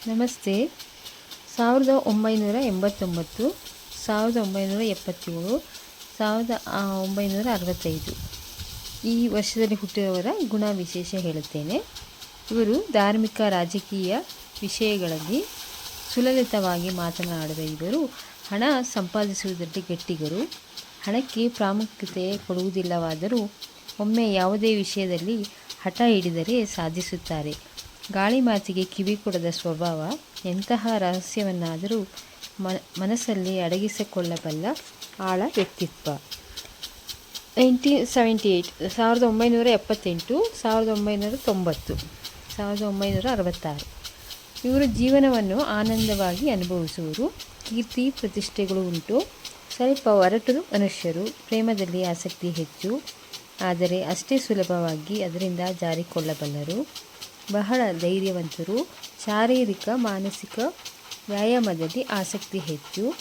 ನಮಸ್ತೆ. 1989, 1977, 1965 ಈ ವರ್ಷದಲ್ಲಿ ಹುಟ್ಟಿದವರ ಗುಣ ವಿಶೇಷ ಹೇಳುತ್ತೇನೆ. ಇವರು ಧಾರ್ಮಿಕ ರಾಜಕೀಯ ವಿಷಯಗಳಲ್ಲಿ ಸುಲಲಿತವಾಗಿ ಮಾತನಾಡಿದ ಇವರು ಹಣ ಸಂಪಾದಿಸುವುದರಲ್ಲಿ ಗಟ್ಟಿಗರು. ಹಣಕ್ಕೆ ಪ್ರಾಮುಖ್ಯತೆ ಕೊಡುವುದಿಲ್ಲವಾದರೂ ಒಮ್ಮೆ ಯಾವುದೇ ವಿಷಯದಲ್ಲಿ ಹಠ ಹಿಡಿದರೆ ಸಾಧಿಸುತ್ತಾರೆ. ಗಾಳಿ ಮಾತಿಗೆ ಕಿವಿ ಕೊಡದ ಸ್ವಭಾವ. ಎಂತಹ ರಹಸ್ಯವನ್ನಾದರೂ ಮನಸ್ಸಲ್ಲಿ ಅಡಗಿಸಿಕೊಳ್ಳಬಲ್ಲ ಆಳ ವ್ಯಕ್ತಿತ್ವ. 1978, 1978, 1990, 1966 ಇವರು ಜೀವನವನ್ನು ಆನಂದವಾಗಿ ಅನುಭವಿಸುವರು. ಕೀರ್ತಿ ಪ್ರತಿಷ್ಠೆಗಳು ಉಂಟು. ಸ್ವಲ್ಪ ಒರಟು ಮನುಷ್ಯರು. ಪ್ರೇಮದಲ್ಲಿ ಆಸಕ್ತಿ ಹೆಚ್ಚು, ಆದರೆ ಅಷ್ಟೇ ಸುಲಭವಾಗಿ ಅದರಿಂದ ಜಾರಿಕೊಳ್ಳಬಲ್ಲರು. ಬಹಳ ಧೈರ್ಯವಂತರು. ಶಾರೀರಿಕ ಮಾನಸಿಕ ವ್ಯಾಯಾಮದಲ್ಲಿ ಆಸಕ್ತಿ ಹೆಚ್ಚು.